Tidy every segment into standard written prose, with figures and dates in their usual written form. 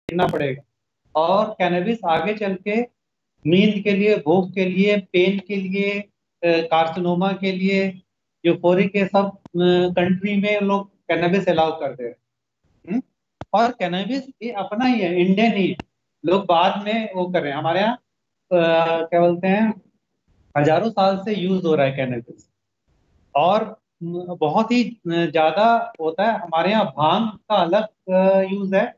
लेना पड़ेगा। और कैनबिस आगे चल के नींद के लिए, भूख के लिए, पेन के लिए, कार्सिनोमा के लिए, यूफोरिक के सब कंट्री में लोग कैनबिस अलाउ कर दे रहे हैं। और कैनबिस ये अपना ही है, इंडियन ही है। लोग बाद में वो कर रहे हैं। हमारे यहाँ क्या बोलते हैं, हजारों साल से यूज हो रहा है कैनबिस। और बहुत ही ज्यादा होता है। हमारे यहाँ भांग का अलग यूज है,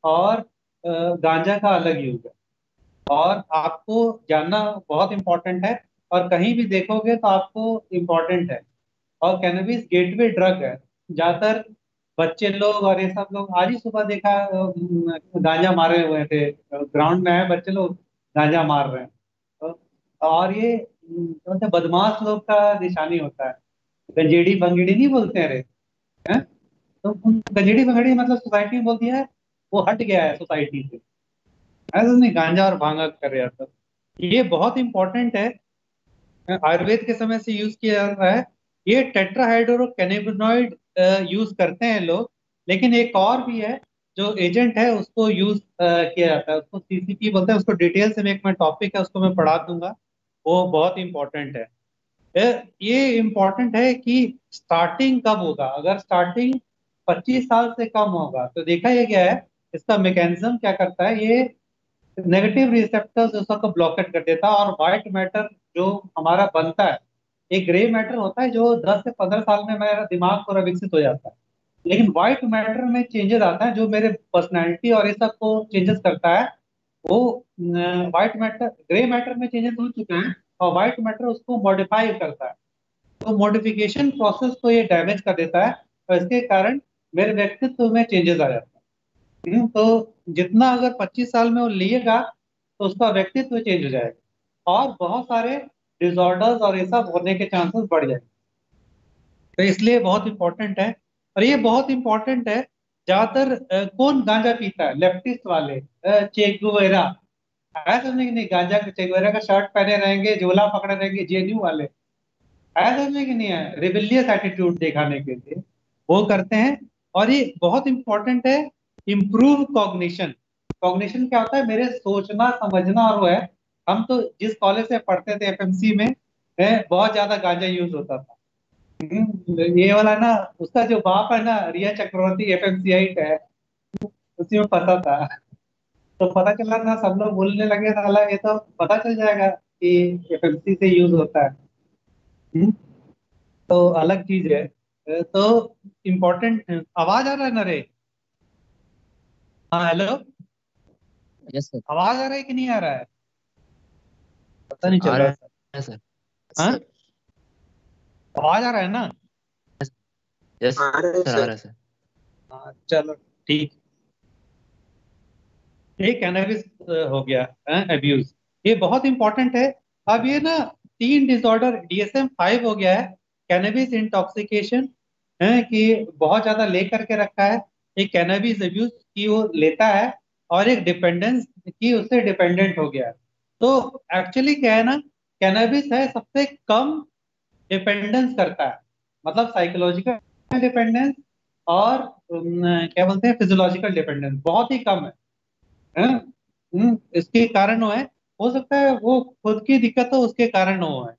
और गांजा का अलग यूज है। और आपको जानना बहुत इम्पोर्टेंट है, और कहीं भी देखोगे तो आपको इम्पोर्टेंट है। और कैनबिस गेटवे ड्रग है। ज्यादातर बच्चे लोग और ये सब लोग, आज ही सुबह देखा गांजा मारे हुए थे, ग्राउंड में है बच्चे लोग गांजा मार रहे हैं। और ये मतलब बदमाश लोग का निशानी होता है। गंजेड़ी भंगेड़ी नहीं बोलते हैं रे, हैं? तो गंजेड़ी भंगेड़ी मतलब सोसाइटी में बोल दिया है, वो हट गया है सोसाइटी से। ऐसा नहीं गांजा और भांगा कर रहा था। ये बहुत इंपॉर्टेंट है, आयुर्वेद के समय से यूज किया जा रहा है। ये टेट्राहाइड्रोकैनाबिनॉइड यूज करते हैं लोग। लेकिन एक और भी है जो एजेंट है, उसको यूज किया जाता है, उसको सीसीपी बोलते हैं। उसको डिटेल से एक मैं टॉपिक है, उसको मैं पढ़ा दूंगा। वो बहुत इंपॉर्टेंट है। ये इम्पोर्टेंट है कि स्टार्टिंग कब होगा। अगर स्टार्टिंग 25 साल से कम होगा तो देखा ये गया है, इसका मैकेनिज्म क्या करता है, ये नेगेटिव रिसेप्टर्स उसको ब्लॉकेट कर देता है। और व्हाइट मैटर जो हमारा बनता है, एक ग्रे मैटर होता है जो 10 से 15 साल में मेरा दिमाग पूरा विकसित हो जाता है। लेकिन व्हाइट मैटर में चेंजेस आता है, जो मेरे पर्सनैलिटी और ये सब को चेंजेस करता है। वो व्हाइट मैटर, ग्रे मैटर में चेंजेस हो चुका है, और व्हाइट मैटर उसको मॉडिफाई करता है। तो मॉडिफिकेशन प्रोसेस को ये डैमेज कर देता है, और इसके कारण मेरे व्यक्तित्व में चेंजेस आ जाते हैं। तो जितना अगर 25 साल में वो लिएगा तो उसका व्यक्तित्व चेंज हो जाएगा, और बहुत सारे डिसऑर्डर्स और ये सब होने के चांसेस बढ़ जाएंगे। तो इसलिए बहुत इंपॉर्टेंट है। और ये बहुत इंपॉर्टेंट है, ज्यादातर कौन गांजा पीता है, लेफ्टिस्ट वाले, चे गुवेरा। ऐसा नहीं कि नहीं, गांजा चे गुवेरा का शर्ट पहने रहेंगे, झोला पकड़े रहेंगे, जेएनयू वाले। ऐसा नहीं कि नहीं है, रिबिलियस एटीट्यूड दिखाने के लिए वो करते हैं। और ये बहुत इंपॉर्टेंट है, इम्प्रूव कॉग्निशन। कॉग्निशन क्या होता है, मेरे सोचना समझना। और वो है, हम तो जिस कॉलेज से पढ़ते थे एफएमसी में, बहुत ज्यादा गांजा यूज होता था। ये वाला ना, उसका जो बाप है ना, रिया चक्रवर्ती एफएमसीआई है, उसी में फंसा था। तो पता चला ना, सब लोग बोलने लगे, साला ये तो पता चल जाएगा कि एफएमसी से यूज होता है। हम्म, तो अलग चीज है। तो इम्पोर्टेंट, आवाज आ रहा है ना रे? हाँ हेलो। Yes sir. आवाज आ रहा है कि नहीं आ रहा है? पता सर नहीं चल आ रहा रहा सर। है सर। हाँ, आवाज आ रहा है ना? यस सर आ रहा है सर। हाँ चलो, ठीक। ये कैनबिस हो गया अब्यूज, ये बहुत इंपॉर्टेंट है। अब ये ना, 3 डिसऑर्डर DSM-5 हो गया है, कैनबिस इंटॉक्सिकेशन है, कि बहुत ज्यादा ले करके रखा है। एक कैनबिस अब्यूज की वो लेता है, और एक डिपेंडेंस की उससे डिपेंडेंट हो गया है। तो एक्चुअली क्या है ना, कैनबिस है सबसे कम डिपेंडेंस करता है, मतलब साइकोलॉजिकल डिपेंडेंस, और क्या बोलते हैं, फिजियोलॉजिकल डिपेंडेंस बहुत ही कम है। हैं? इसके कारण वो है, हो सकता है वो खुद की दिक्कत हो उसके कारण वो है।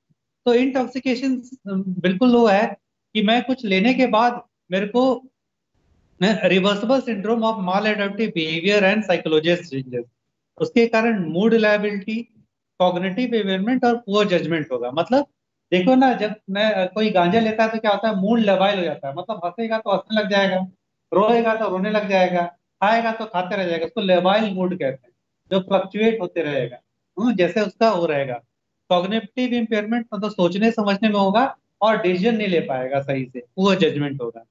तो इंटॉक्सिकेशन बिल्कुल वो है कि मैं कुछ लेने के बाद मेरे को reversible syndrome of mall adaptive behaviour and psychologist changes, उसके कारण मूड रिलायबिलिटी, कॉग्निटिव इवेलमेंट और पुअर जजमेंट होगा। मतलब देखो ना, जब मैं कोई गांजा लेता है तो क्या होता है, मूड लेवाइल हो जाता है। मतलब हंसेगा तो हंसने लग जाएगा, रोएगा तो रोने लग जाएगा, खाएगा तो खाते रह जाएगा। उसको लेवाइल मूड कहते हैं, जो फ्लक्चुएट होते रहेगा। जैसे उसका वो रहेगा। कॉग्निटिव इम्पेयरमेंट मतलब सोचने समझने में होगा, और डिसीजन नहीं ले पाएगा सही से, पुअर जजमेंट होगा।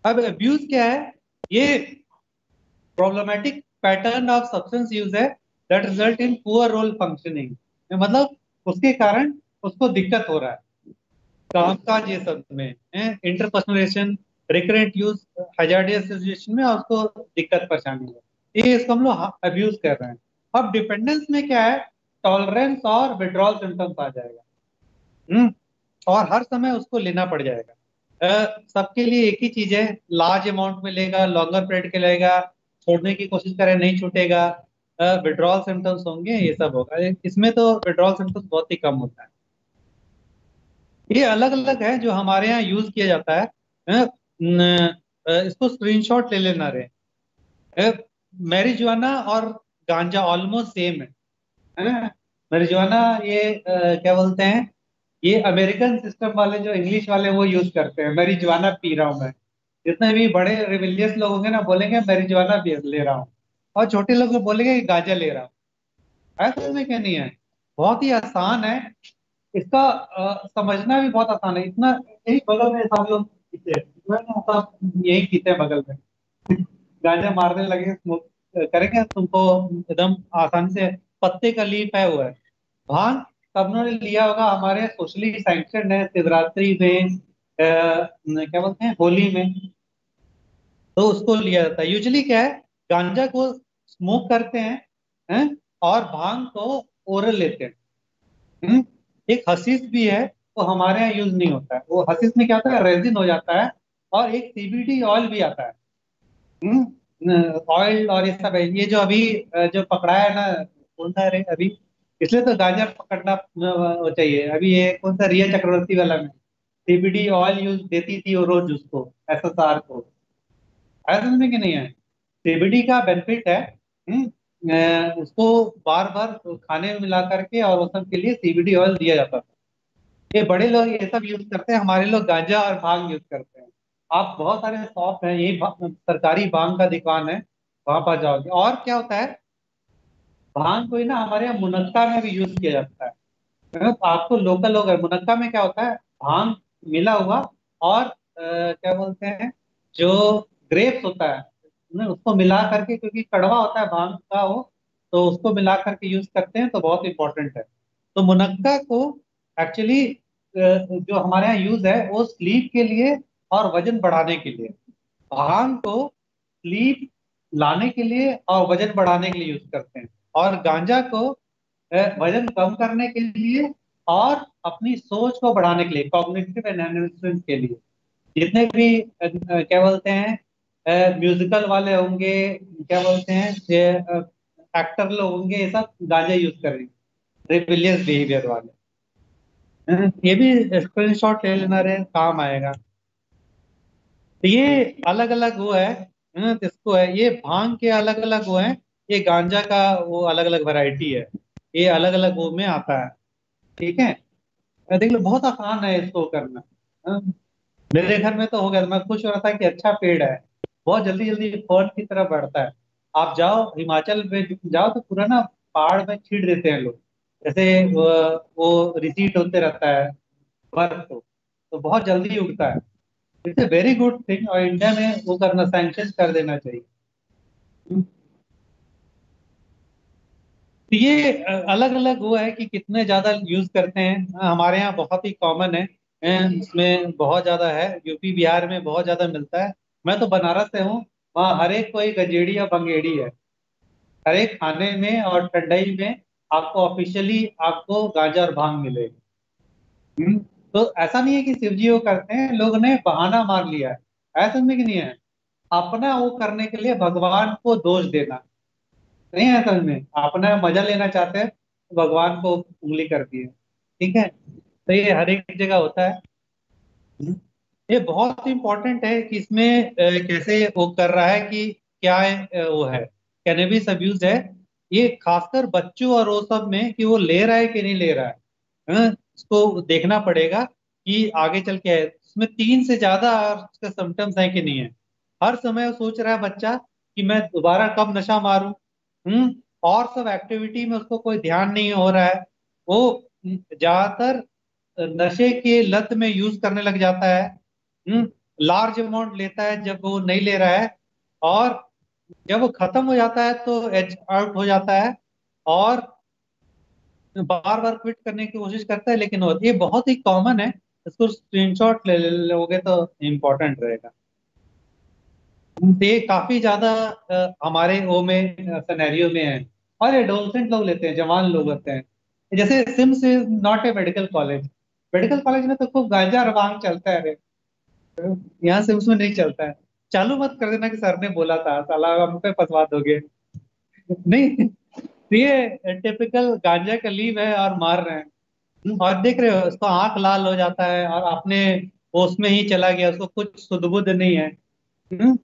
अब अब्यूज क्या है, ये problematic pattern of substance use है that result in poor role functioning. मतलब उसके कारण उसको दिक्कत हो रहा है काम काज ये सब में, interpersonal, recurrent use, hazardous situation में, और उसको दिक्कत परेशानी है। ये इसको हम लोग अब्यूज कर रहे हैं। अब डिपेंडेंस में क्या है, टॉलरेंस और विड्रॉल सिम्टम्स आ जाएगा। हम्म और हर समय उसको लेना पड़ जाएगा। सबके लिए एक ही चीज है, लार्ज अमाउंट में लेगा, लॉन्गर पीरियड के लेगा, छोड़ने की कोशिश करें नहीं छूटेगा, विड्रॉल सिम्टम्स होंगे, ये सब होगा। इसमें तो विड्रॉल सिम्टम्स बहुत ही कम होता है। ये अलग अलग है जो हमारे यहाँ यूज किया जाता है। इसको स्क्रीनशॉट ले लेना रे। मैरिजुआना और गांजा ऑलमोस्ट सेम है ना। मैरिजुआना ये क्या बोलते हैं, ये अमेरिकन सिस्टम वाले जो इंग्लिश वाले वो यूज करते हैं, मैरिजुआना पी रहा हूँ मैं। जितने भी बड़े रिलीजियस लोग होंगे ना बोलेंगे मैरिजुआना ले रहा हूँ, और छोटे लोग बोलेंगे कि गांजा ले रहा हूँ। ऐसा में क्या नहीं है, बहुत ही आसान है इसका। समझना भी बहुत आसान है। इतना यही बगल में सब लोग पीते हैं, सब यही पीते हैं बगल में। गांजा मारने लगे स्मोक करेंगे तुमको एकदम आसानी से। पत्ते का लीफ है वो है। भांग सबने लिया होगा, हमारे सोशली सैंक्शन है, शिवरात्रि में क्या बोलते हैं, होली में, तो उसको लिया जाता है। यूजुअली क्या है, गांजा को स्मोक करते हैं, और भांग को ओरल लेते हैं। एक हशीश भी है, वो हमारे यहाँ यूज नहीं होता है। वो हशीश में क्या होता है, रेजिन हो जाता है, और एक सीबीडी ऑयल भी आता है। ऑयल और ये सब है। ये जो अभी जो पकड़ा है ना, कौन सा है रे अभी, इसलिए तो गांजा पकड़ना वो चाहिए अभी। ये कौन सा रिया चक्रवर्ती वाला में सीबीडी ऑयल यूज देती थी वो रोज उसको, एसएसआर को। आया समझ में कि नहीं है, सीबीडी का बेनिफिट है। उसको बार बार खाने में मिला करके और वो सब के लिए सीबीडी ऑयल दिया जाता था। ये बड़े लोग ये सब यूज करते हैं, हमारे लोग गांजा और भांग यूज करते हैं। आप बहुत सारे शॉप हैं, यही सरकारी भांग का दुकान है, वहां पर जाओगे। और क्या होता है, भांग को ही ना हमारे यहाँ मुनक्का में भी यूज किया जाता है। तो आपको लोकल होगा, मुनक्का में क्या होता है, भांग मिला हुआ और क्या बोलते हैं, जो ग्रेप्स होता है ना, उसको मिला करके, क्योंकि कड़वा होता है भांग का वो, तो उसको मिला करके यूज करते हैं, तो बहुत इंपॉर्टेंट है। तो मुनक्का को एक्चुअली जो हमारे यहाँ यूज है वो स्लीप के लिए और वजन बढ़ाने के लिए। भांग को स्लीप लाने के लिए और वजन बढ़ाने के लिए यूज करते हैं, और गांजा को वजन कम करने के लिए और अपनी सोच को बढ़ाने के लिए, कॉग्निटिव एनहांसमेंट के लिए। जितने भी क्या बोलते हैं म्यूजिकल वाले होंगे, क्या बोलते हैं एक्टर लोग होंगे, ये सब गांजा यूज करेंगे, रिबिलियस बिहेवियर वाले। ये भी स्क्रीनशॉट ले लेना रे, काम आएगा। तो ये अलग अलग वो है। इसको है, ये भांग के अलग अलग वो है, ये गांजा का वो अलग अलग वैरायटी है, ये अलग अलग वो में आता है। ठीक है, देख लो बहुत आसान है इसको करना। हाँ, मेरे घर में तो हो गया, मैं खुश हो रहा था कि अच्छा पेड़ है, बहुत जल्दी जल्दी फल की तरफ बढ़ता है। आप जाओ हिमाचल में जाओ तो पूरा ना पहाड़ में छींट देते हैं लोग, जैसे वो रिसीट होते रहता है बर्फ को, तो बहुत जल्दी उगता है। It's a very good thing, और इंडिया में वो करना, सैंक्शन कर देना चाहिए। तो ये अलग अलग वो है कि कितने ज्यादा यूज करते हैं। हमारे यहाँ बहुत ही कॉमन है। इसमें बहुत ज्यादा है, यूपी बिहार में बहुत ज्यादा मिलता है। मैं तो बनारस से हूँ, वहाँ हर एक कोई गंजेड़ी या बंगेड़ी है। हर एक खाने में और ठंडाई में आपको ऑफिशियली आपको गांजा और भांग मिलेगा। तो ऐसा नहीं है कि शिव जी वो करते हैं, लोग ने बहाना मार लिया है, ऐसा में कि नहीं है। अपना वो करने के लिए भगवान को दोष देना नहीं है, असल में अपना मजा लेना चाहते हैं तो भगवान को उंगली कर दी है। ठीक है, तो ये हर एक जगह होता है। ये बहुत इंपॉर्टेंट है कि इसमें कैसे वो कर रहा है कि क्या है, वो है कैनबिस अब्यूज है। ये खासकर बच्चों और वो सब में कि वो ले रहा है कि नहीं ले रहा है। इसको देखना पड़ेगा कि आगे चल के है इसमें 3 से ज्यादा उसके सिम्टम्स है कि नहीं है। हर समय वो सोच रहा है बच्चा कि मैं दोबारा कब नशा मारूं। और सब एक्टिविटी में उसको कोई ध्यान नहीं हो रहा है। वो ज्यादातर नशे के लत में यूज करने लग जाता है। लार्ज अमाउंट लेता है जब वो नहीं ले रहा है, और जब वो खत्म हो जाता है तो एज आउट हो जाता है, और बार बार क्विट करने की कोशिश करता है, लेकिन ये बहुत ही कॉमन है। इसको स्क्रीनशॉट ले लोगे तो इम्पोर्टेंट रहेगा। ये काफी ज्यादा हमारे वो में सिनेरियो में है। और एडोलसेंट लोग लेते हैं, जवान लोग होते हैं। जैसे CIMS is not a medical college, medical college में तो खूब गांजा और भांग चलता है रे, यहाँ सिम्स में नहीं चलता है। चालू मत कर देना कि सर ने बोला था, साला हम पे फंसवा दोगे। नहीं, तो ये टिपिकल गांजा का लीव है और मार रहे हैं। और देख रहे हो उसको आंख लाल हो जाता है और अपने उसमें ही चला गया, उसको कुछ सुध बुध नहीं है। हम्म,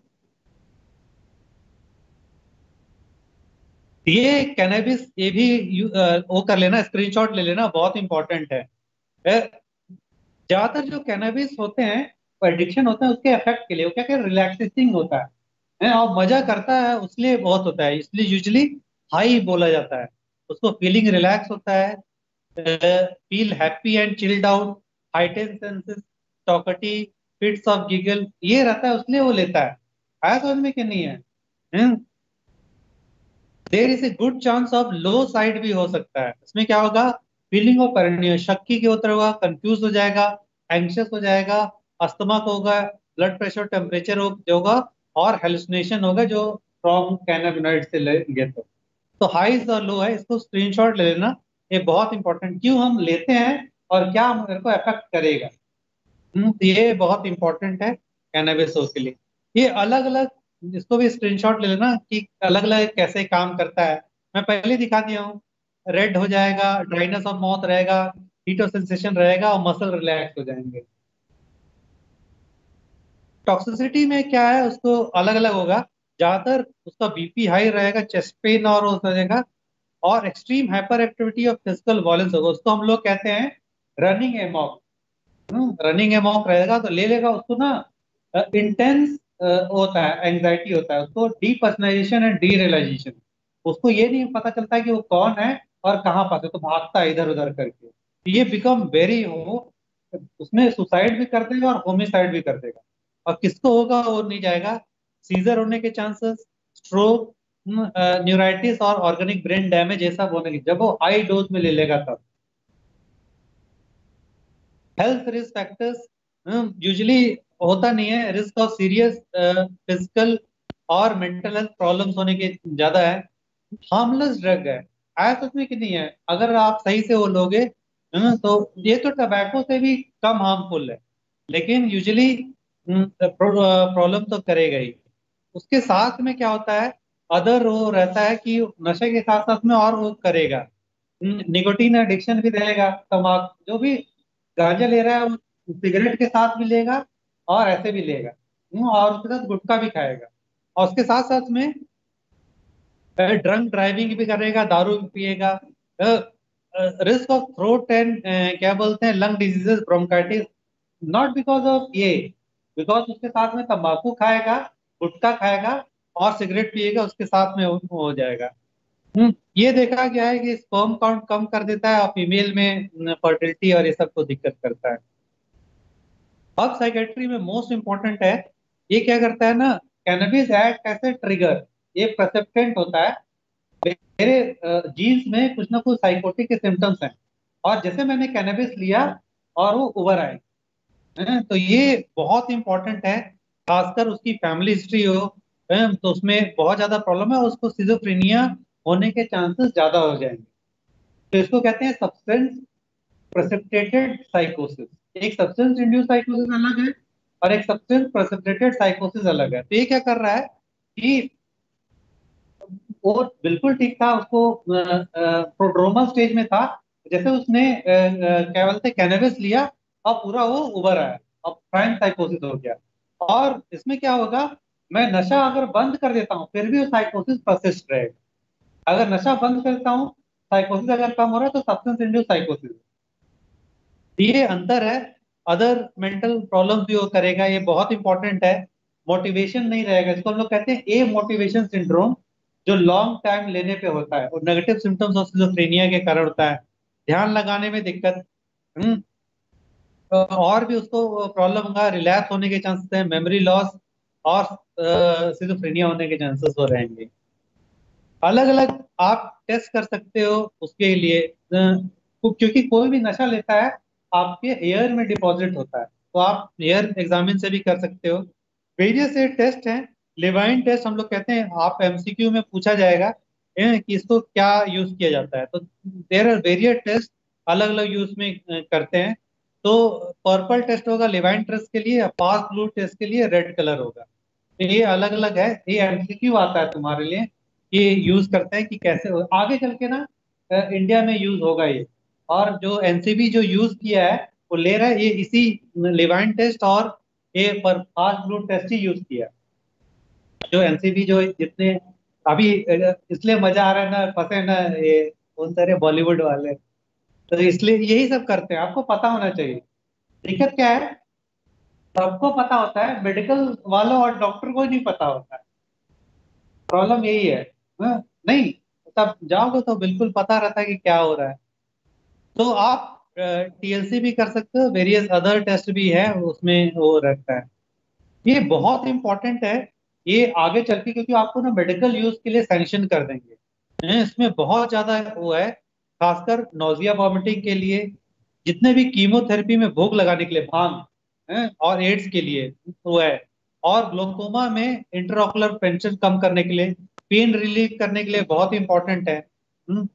ये कैनबिस ये भी वो कर लेना, स्क्रीनशॉट ले लेना, बहुत इंपॉर्टेंट है। ज्यादातर जो कैनबिस होते हैं, एडिक्शन होता है उसके इफेक्ट के लिए, वो क्या क्या रिलैक्सेसिंग होता है और मजा करता है, उसलिए बहुत होता है, इसलिए यूजली हाई बोला जाता है। उसको फीलिंग रिलैक्स होता है, feel happy and chilled out, heightened senses, टॉकटी, फिट्स ऑफ गिगल, ये रहता है, उसलिए वो लेता है। आया समझ में कि नहीं है? There is a good chance of low side भी हो सकता है। इसमें क्या होगा? फीलिंग ऑफ पैरानोया, शक्की के उतर होगा, कंफ्यूज हो जाएगा, एंग्शियस हो जाएगा, अस्थमा को होगा, ब्लड प्रेशर टेम्परेचर होगा, और हेलुसिनेशन होगा जो फ्रॉम कैनाबिनॉइड से लेंगे तो हाइज और लो है, इसको स्क्रीनशॉट ले लेना। ये बहुत इंपॉर्टेंट, क्यों हम लेते हैं और क्या मेरे को अफेक्ट करेगा। तो ये बहुत इंपॉर्टेंट है कैनबिस के लिए। ये अलग अलग, इसको भी स्क्रीनशॉट ले लेना कि अलग अलग कैसे काम करता है। मैं पहले दिखा दिया हूँ। रेड हो जाएगा, ड्राइनेस ऑफ माउथ रहेगा, हीट ऑफ सेंसेशन रहेगा और मसल रिलैक्स हो जाएंगे। टॉक्सिसिटी में क्या है, उसको अलग अलग होगा। ज्यादातर उसका बीपी हाई रहेगा, चेस्ट पेन और हो जाएगा, और extreme hyper activity of physical violence होगा। उसको हम लोग कहते हैं रनिंग एमॉक। रनिंग एमॉक रहेगा तो ले लेगा उसको ना। इंटेंस होता है, एंग्जाइटी होता है उसको, डीपर्सनलाइजेशन एंड डीरियलाइजेशन। उसको ये नहीं पता चलता है कि वो कौन है और कहाँ फंसे, तो भागता है इधर उधर करके। ये बिकम वेरी हो, उसमें सुसाइड भी कर देगा और होमिसाइड भी कर देगा। और किसको होगा वो नहीं जाएगा। सीजर होने के चांसेस, स्ट्रोक, न्यूराइटिस और ऑर्गेनिक ब्रेन डैमेज, ये सब होने की, जब वो हाई डोज में ले लेगा तब। हेल्थ रिस्क फैक्टर्स यूजुअली होता नहीं है, रिस्क ऑफ सीरियस फिजिकल और मेंटल हेल्थ प्रॉब्लम्स होने के ज्यादा है। हार्मलेस ड्रग है, आया सच में कि नहीं है, अगर आप सही से वो लोगे तो ये तो टबैको से भी कम हार्मफुल है, लेकिन यूजुअली प्रॉब्लम तो करेगा ही। उसके साथ में क्या होता है, अदर वो रहता है कि नशे के साथ साथ में और वो करेगा, निकोटीन एडिक्शन भी रहेगा, तम्बाकू जो भी गांजा ले रहा है वो सिगरेट के साथ भी लेगा और ऐसे भी लेगा। और उसके साथ गुटखा भी खाएगा, और उसके साथ साथ में ड्रंक ड्राइविंग भी करेगा, दारू भी पिएगा। रिस्क ऑफ थ्रोट एंड क्या बोलते हैं, lung diseases, bronchitis, not because of ये, बिकॉज उसके साथ में तंबाकू खाएगा, गुटखा खाएगा और सिगरेट पिएगा, उसके साथ में वो हो जाएगा। ये देखा गया है कि स्पर्म काउंट कम कर देता है और फीमेल में फर्टिलिटी और ये सब को दिक्कत करता है। अब साइकेट्री में मोस्ट इंपॉर्टेंट है, ये क्या करता है ना, cannabis act as a trigger, ये परसेप्टेंट होता है। मेरे जीन्स में कुछ ना कुछ साइकोटिक के सिम्टम्स हैं, और जैसे मैंने कैनबिस लिया और वो उभर आए तो ये बहुत इंपॉर्टेंट है। खासकर उसकी फैमिली हिस्ट्री हो तो उसमें बहुत ज्यादा प्रॉब्लम है, उसको सिजोफ्रेनिया होने के चांसेस ज्यादा हो जाएंगे। तो इसको कहते हैं सब्सटेंस प्रेसिपिटेटेड साइकोसिस। एक सब्सटेंस इंड्यूस साइकोसिस अलग है और एक सब्सटेंस प्रेसिपिटेटेड साइकोसिस अलग है। तो ये क्या कर रहा है कि वो बिल्कुल ठीक था, उसको प्रोड्रोमल स्टेज में था, जैसे उसने क्या बोलते कैनबिस लिया अब पूरा वो उभर आया, अब प्राइम साइकोसिस हो गया। और इसमें क्या होगा, मैं नशा अगर बंद कर देता हूँ फिर भी वो साइकोसिस परसिस्ट रहेगा। अगर नशा बंद करता हूँ, साइकोसिस अगर कम हो रहा है तो सब्सटेंस इंड्यूस साइकोसिस, ये अंतर है। अदर मेंटल प्रॉब्लम्स भी वो करेगा, ये बहुत इंपॉर्टेंट है। मोटिवेशन नहीं रहेगा, इसको हम लोग कहते हैं ए मोटिवेशन सिंड्रोम, जो लॉन्ग टाइम लेने पे होता है और नेगेटिव सिम्टम्स ऑफ सिजोफ्रेनिया के कारण होता है। ध्यान लगाने में दिक्कत, हम्म, और भी उसको प्रॉब्लम होगा, रिलैप्स होने के चांसेस है, मेमोरी लॉस और सिजोफ्रेनिया होने के चांसेस हो रहेंगे। अलग अलग आप टेस्ट कर सकते हो उसके लिए, क्योंकि कोई भी नशा लेता है आपके हेयर में डिपॉजिट होता है, तो आप हेयर एग्जामिन से भी कर सकते हो। वेरियस ये टेस्ट हैं। लिवाइन टेस्ट हम लोग कहते हैं, आप एमसीक्यू में पूछा जाएगा कि इसको क्या यूज किया जाता है, तो देर आर वेरियस टेस्ट, अलग अलग यूज में करते हैं। तो पर्पल टेस्ट होगा लिवाइन टेस्ट के लिए, फास्ट ब्लू टेस्ट के लिए रेड कलर होगा। ये अलग अलग है, ये एमसीक्यू आता है तुम्हारे लिए, ये यूज करते हैं कि कैसे आगे चल के ना इंडिया में यूज होगा ये। और जो एनसीबी जो यूज किया है वो ले रहा है, ये इसी लिवाइन टेस्ट और ये पर फास्ट ब्लू टेस्ट ही यूज किया है। जो एनसीबी जो जितने अभी इसलिए मजा आ रहा है ना, फंसे ना ये उन सारे बॉलीवुड वाले, तो इसलिए यही सब करते हैं, आपको पता होना चाहिए। दिक्कत क्या है, सबको पता होता है, मेडिकल वालों और डॉक्टर को ही नहीं पता होता है। प्रॉब्लम यही है। हाँ, नहीं, तब जाओगे तो बिल्कुल पता रहता है कि क्या हो रहा है। तो आप टीएलसी भी कर सकते हो, वेरियस अदर टेस्ट भी है उसमें वो रहता है। ये बहुत इंपॉर्टेंट है ये आगे चल के, क्योंकि आपको ना मेडिकल यूज के लिए सैंक्शन कर देंगे। इसमें बहुत ज्यादा वो है, खासकर नोजिया वॉमिटिंग के लिए, जितने भी कीमोथेरेपी में भोग लगाने के लिए भांग, और एड्स के लिए वो है, और ग्लोकोमा में इंट्राओकुलर प्रेशर कम करने के लिए, पेन रिलीफ करने के लिए बहुत इंपॉर्टेंट है। हम्म,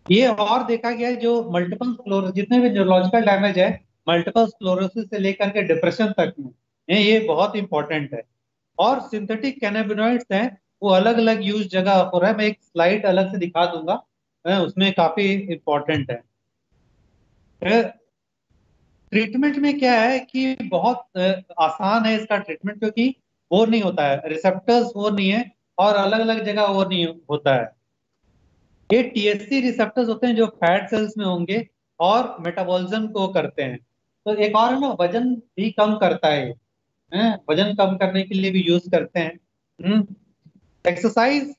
ये और देखा गया है जो मल्टीपल स्क्लेरोसिस, जितने भी न्यूरोलॉजिकल डैमेज है, मल्टीपल स्क्लेरोसिस से लेकर के डिप्रेशन तक में, ये बहुत इंपॉर्टेंट है। और सिंथेटिक कैनाबिनॉइड्स हैं, वो अलग अलग यूज जगह हो रहा है, मैं एक स्लाइड अलग से दिखा दूंगा, उसमें काफी इंपॉर्टेंट है। ट्रीटमेंट में क्या है कि बहुत आसान है इसका ट्रीटमेंट, क्योंकि वो नहीं होता है, रिसेप्टर्स वो नहीं है, और अलग अलग जगह वो नहीं होता है। ये टीएससी रिसेप्टर्स होते हैं जो फैट सेल्स में होंगे और मेटाबॉलिज्म को करते हैं। तो एक और है ना, वजन भी कम करता है ये, वजन कम करने के लिए भी यूज करते हैं। एक्सरसाइज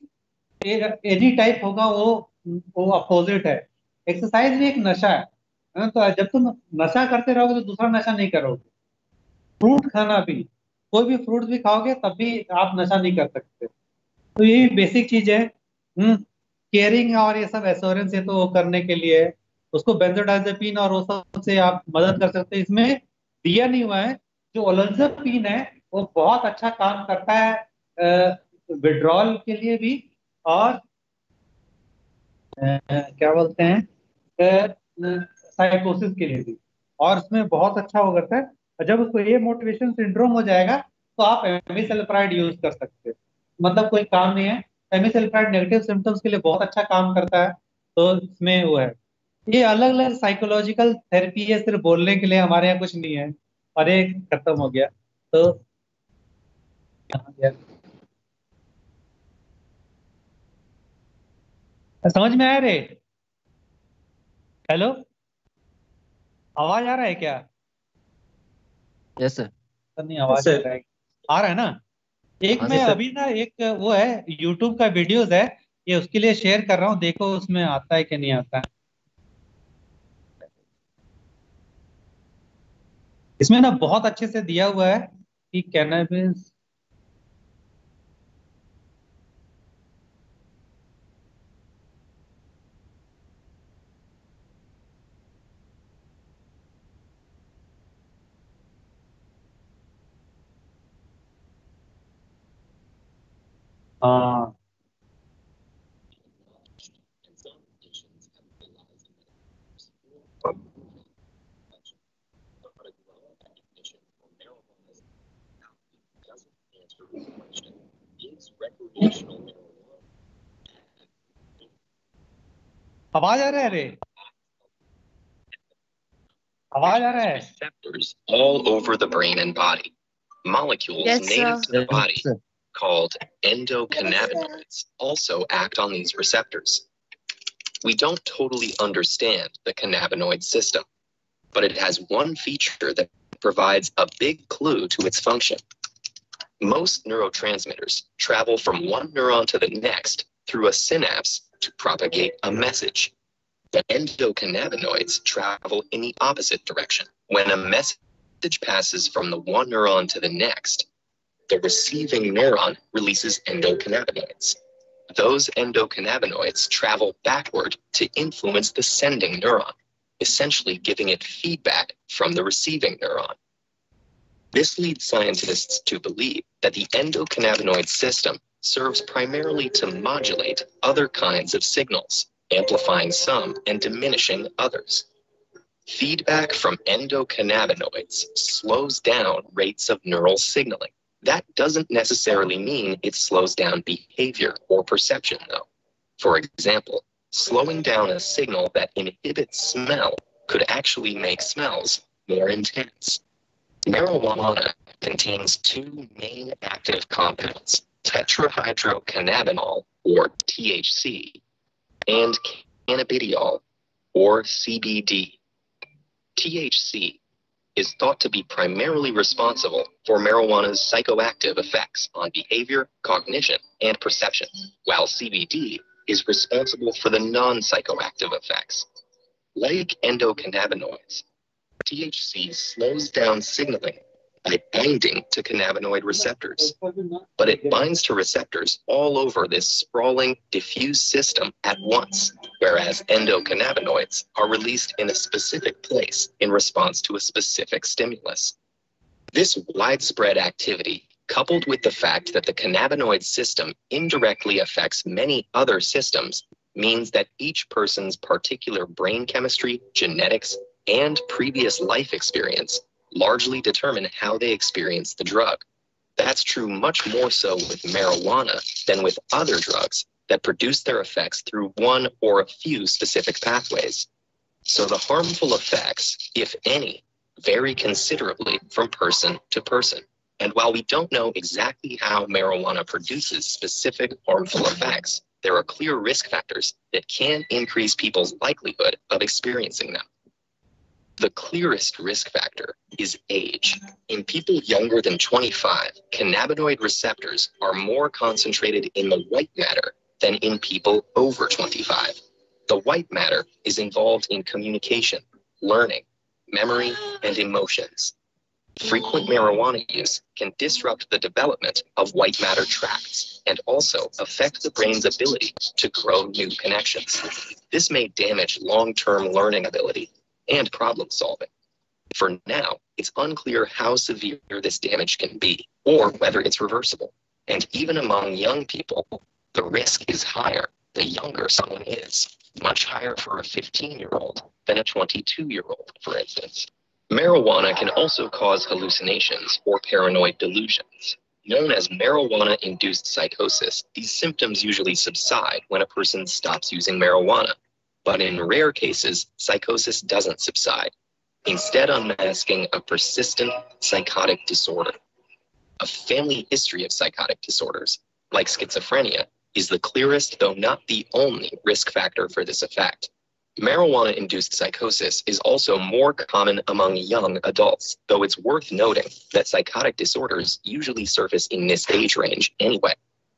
एनी टाइप होगा वो अपोजिट है। एक्सरसाइज भी एक नशा है, तो जब तुम नशा करते रहोगे तो दूसरा नशा नहीं करोगे। फ्रूट खाना भी, कोई भी फ्रूट भी खाओगे तब भी आप नशा नहीं कर सकते। तो यही बेसिक चीज है। केयरिंग और ये सब एश्योरेंस, ये तो वो करने के लिए है। उसको बेंजोडाइजेपिन और वो सब से आप मदद कर सकते हैं, इसमें दिया नहीं हुआ है। जो ओलंजपिन है वो बहुत अच्छा काम करता है विड्रॉल के लिए भी, और क्या बोलते हैं साइकोसिस के लिए भी, और इसमें बहुत अच्छा वो करता है। और जब उसको ये मोटिवेशन सिंड्रोम हो जाएगा तो आप एमिसेल्प्राइड यूज कर सकते हैं, मतलब कोई काम नहीं है। एमिसेल्प्राइड नेगेटिव सिम्टम्स के लिए बहुत अच्छा काम करता है। तो इसमें वो है, ये अलग अलग साइकोलॉजिकल थेरेपी है, सिर्फ बोलने के लिए, हमारे यहाँ कुछ नहीं है। और ये खत्म हो गया तो कहाँ गया? समझ में आया रे? हेलो, आवाज आ रहा है क्या? Yes sir. नहीं, आवाज नहीं आ रहा है। आ रहा है ना? एक हाँ मैं सर। अभी ना एक वो है, यूट्यूब का वीडियोस है, ये उसके लिए शेयर कर रहा हूँ, देखो उसमें आता है कि नहीं आता है। इसमें ना बहुत अच्छे से दिया हुआ है कि कैनबिस। हाँ, आवाज आ रहा है रे? आवाज आ रहा है? Receptors all over the brain and body. Molecules Yes, native to the Yes, body, sir. called endocannabinoids, also act on these receptors. We don't totally understand the cannabinoid system, but it has one feature that provides a big clue to its function. Most neurotransmitters travel from one neuron to the next through a synapse to propagate a message. The endocannabinoids travel in the opposite direction. When a message passes from the one neuron to the next, the receiving neuron releases endocannabinoids. Those endocannabinoids travel backward to influence the sending neuron, essentially giving it feedback from the receiving neuron. This leads scientists to believe that the endocannabinoid system serves primarily to modulate other kinds of signals, amplifying some and diminishing others. Feedback from endocannabinoids slows down rates of neural signaling, That doesn't necessarily mean it slows down behavior or perception, though. For example, slowing down a signal that inhibits smell could actually make smells more intense. Marijuana contains two main active compounds, tetrahydrocannabinol, or THC, and cannabidiol, or CBD. THC is thought to be primarily responsible for marijuana's psychoactive effects on behavior, cognition, and perception, while CBD is responsible for the non-psychoactive effects. Like endocannabinoids, THC slows down signaling by binding to cannabinoid receptors, but it binds to receptors all over this sprawling, diffuse system at once, whereas endocannabinoids are released in a specific place in response to a specific stimulus. This widespread activity, coupled with the fact that the cannabinoid system indirectly affects many other systems, means that each person's particular brain chemistry, genetics, and previous life experience largely determine how they experience the drug. That's true much more so with marijuana than with other drugs that produce their effects through one or a few specific pathways. So the harmful effects, if any, vary considerably from person to person. And while we don't know exactly how marijuana produces specific harmful effects, there are clear risk factors that can increase people's likelihood of experiencing them. The clearest risk factor is age. In people younger than 25, cannabinoid receptors are more concentrated in the white matter than in people over 25. The white matter is involved in communication, learning, memory, and emotions. Frequent marijuana use can disrupt the development of white matter tracts and also affect the brain's ability to grow new connections. This may damage long-term learning ability and problem solving. For now, it's unclear how severe this damage can be or whether it's reversible. And even among young people, the risk is higher the younger someone is, much higher for a 15-year-old than a 22-year-old, for instance. Marijuana can also cause hallucinations or paranoid delusions. Known as marijuana-induced psychosis, these symptoms usually subside when a person stops using marijuana. But in rare cases, psychosis doesn't subside, instead unmasking a persistent psychotic disorder. A family history of psychotic disorders, like schizophrenia, is the clearest, though not the only, risk factor for this effect. Marijuana-induced psychosis is also more common among young adults, though it's worth noting that psychotic disorders usually surface in this age range anyway.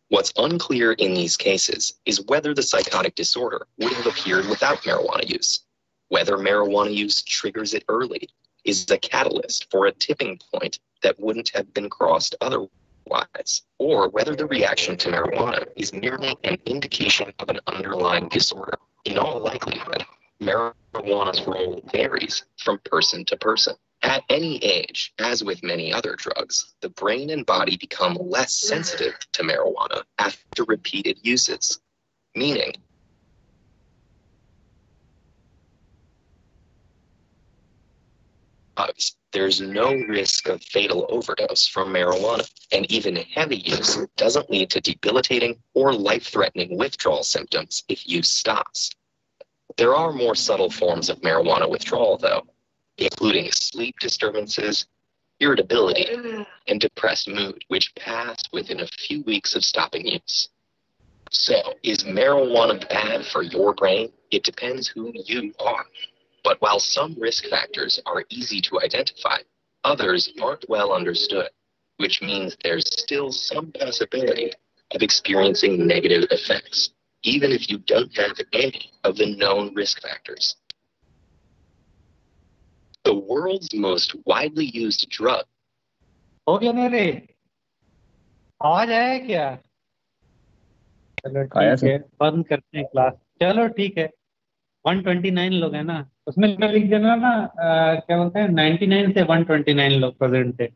What's unclear in these cases is whether the psychotic disorder would have appeared without marijuana use, whether marijuana use triggers it early, is a catalyst for a tipping point that wouldn't have been crossed otherwise, or whether the reaction to marijuana is merely an indication of an underlying disorder. In all likelihood, marijuana's role varies from person to person. At any age, as with many other drugs, the brain and body become less sensitive to marijuana after repeated uses, meaning there's no risk of fatal overdose from marijuana, and even heavy use doesn't lead to debilitating or life-threatening withdrawal symptoms if use stops. There are more subtle forms of marijuana withdrawal, though, including sleep disturbances, irritability, and depressed mood, which pass within a few weeks of stopping use. So, is marijuana bad for your brain? It depends who you are. But while some risk factors are easy to identify, others aren't well understood, which means there's still some possibility of experiencing negative effects, even if you don't have any of the known risk factors. The world's most widely used drug. हो गया नहीं रे? आवाज आया क्या? चलो ठीक है, बंद करते हैं क्लास। चलो ठीक है, 129 लोग हैं ना, उसमें लिख देना ना, क्या बोलते हैं, 99 से 129 लोग प्रेजेंट है।